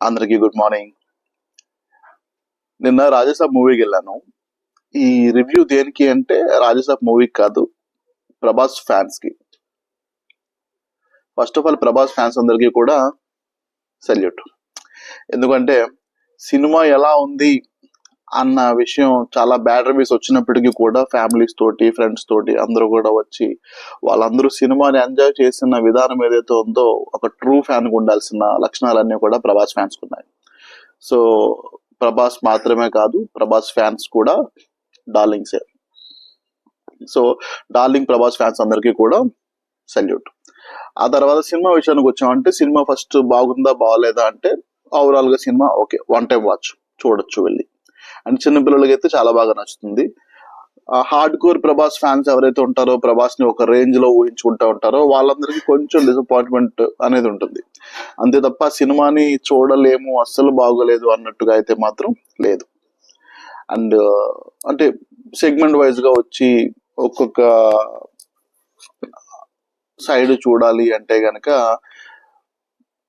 అందరికీ good morning. నిన్న రాజసాబ్ మూవీకి వెళ్ళాను. ఈ రివ్యూ దేనికి అంటే రాజసాబ్ మూవీకి కాదు, ప్రభాస్ ఫ్యాన్స్ కి. First of all Prabhas fans అందరికీ కూడా సెల్యూట్. ఎందుకంటే సినిమా ఎలా ఉంది అన్న విషయం చాలా బ్యాడ్ రివ్యూస్ వచ్చినప్పటికీ కూడా ఫ్యామిలీస్ తోటి ఫ్రెండ్స్ తోటి అందరూ కూడా వచ్చి వాళ్ళందరూ సినిమాని ఎంజాయ్ చేసిన విధానం ఏదైతే ఉందో ఒక ట్రూ ఫ్యాన్ కు ఉండాల్సిన లక్షణాలన్నీ కూడా ప్రభాస్ ఫ్యాన్స్ ఉన్నాయి. సో ప్రభాస్ మాత్రమే కాదు, ప్రభాస్ ఫ్యాన్స్ కూడా డార్లింగ్సే. సో డార్లింగ్ ప్రభాస్ ఫ్యాన్స్ అందరికీ కూడా సెల్యూట్. ఆ తర్వాత సినిమా విషయానికి వచ్చామంటే సినిమా ఫస్ట్ బాగుందా బాగాలేదా అంటే ఓవరాల్ గా cinema okay, one time watch, చూడొచ్చు వెళ్ళి. అండ్ చిన్నపిల్లలకి అయితే చాలా బాగా నచ్చుతుంది. హార్డ్ కోర్ ప్రభాస్ ఫ్యాన్స్ ఎవరైతే ఉంటారో, ప్రభాస్ ని ఒక రేంజ్ లో ఊహించుకుంటా ఉంటారో వాళ్ళందరికీ కొంచెం డిసప్పాయింట్మెంట్ అనేది ఉంటుంది. అంతే తప్ప సినిమాని చూడలేము, అస్సలు బాగోలేదు అన్నట్టుగా అయితే మాత్రం లేదు. అండ్ అంటే సెగ్మెంట్ వైజ్ గా వచ్చి ఒక్కొక్క సైడ్ చూడాలి అంటే గనక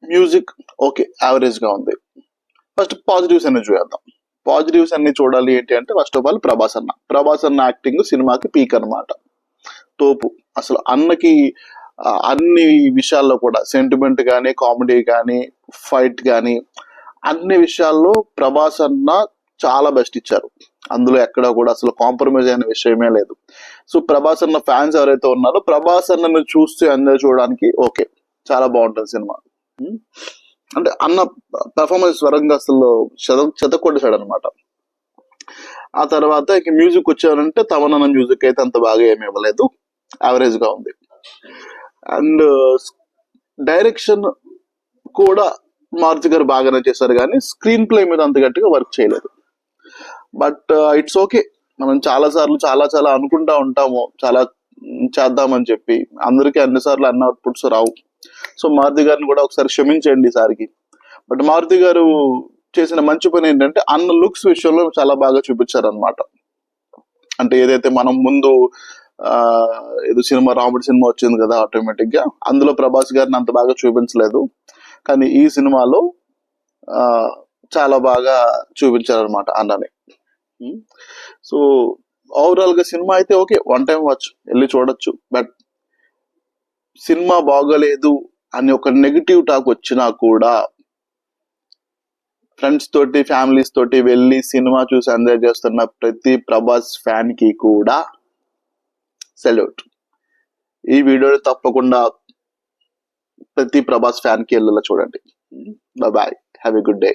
మ్యూజిక్ ఓకే, యావరేజ్ గా ఉంది. ఫస్ట్ పాజిటివ్స్ అన్ని చూద్దాం. పాజిటివ్స్ అన్ని చూడాలి ఏంటి అంటే ఫస్ట్ ఆఫ్ ఆల్ ప్రభాస్ అన్న యాక్టింగ్ సినిమాకి పీక్ అన్నమాట. తోపు అసలు. అన్నకి అన్ని విషయాల్లో కూడా సెంటిమెంట్ కానీ, కామెడీ కానీ, ఫైట్ కానీ అన్ని విషయాల్లో ప్రభాస్ అన్న చాలా బెస్ట్ ఇచ్చారు. అందులో ఎక్కడ కూడా అసలు కాంప్రమైజ్ అయిన విషయమే లేదు. సో ప్రభాస్ అన్న ఫ్యాన్స్ ఎవరైతే ఉన్నారో ప్రభాస్ అన్నను చూస్తూ ఎంజాయ్ చూడడానికి ఓకే, చాలా బాగుంటుంది సినిమా. అంటే అన్న పెర్ఫార్మెన్స్ వరంగా అసలు చెదకొట్టేశాడు అనమాట. ఆ తర్వాత ఇక మ్యూజిక్ వచ్చారంటే తమనన్న మ్యూజిక్ అయితే అంత బాగా ఏమి ఇవ్వలేదు, యావరేజ్ గా ఉంది. అండ్ డైరెక్షన్ కూడా మారుతి గారు బాగానే చేశారు కానీ స్క్రీన్ ప్లే మీద అంత గట్టిగా వర్క్ చేయలేదు. But it's okay. మనం చాలా సార్లు చాలా అనుకుంటా ఉంటాము చాలా చేద్దామని చెప్పి, అందరికీ అన్నిసార్లు అన్న అవుట్పుట్స్ రావు. సో మారుతి గారిని కూడా ఒకసారి క్షమించండి ఈసారికి. బట్ మారుతి గారు చేసిన మంచి పని ఏంటంటే అన్న లుక్స్ విషయంలో చాలా బాగా చూపించారు అనమాట. అంటే ఏదైతే మనం ముందు ఏదో సినిమా రాముడి సినిమా వచ్చింది కదా ఆటోమేటిక్ గా, అందులో ప్రభాస్ గారిని అంత బాగా చూపించలేదు. కానీ ఈ సినిమాలో చాలా బాగా చూపించారు అనమాట అన్నని. సో ఓవరాల్ గా సినిమా అయితే ఓకే, వన్ టైం వాచ్, వెళ్ళి చూడొచ్చు. బట్ సినిమా బాగోలేదు అని ఒక నెగిటివ్ టాక్ వచ్చినా కూడా ఫ్రెండ్స్ తోటి ఫ్యామిలీస్ తోటి వెళ్ళి సినిమా చూసి ఎంజాయ్ చేస్తున్న ప్రతి ప్రభాస్ ఫ్యాన్ కి కూడా సెల్యూట్. ఈ వీడియోని తప్పకుండా ప్రతి ప్రభాస్ ఫ్యాన్ కి వెళ్ళేలా చూడండి. Bye, have a good day.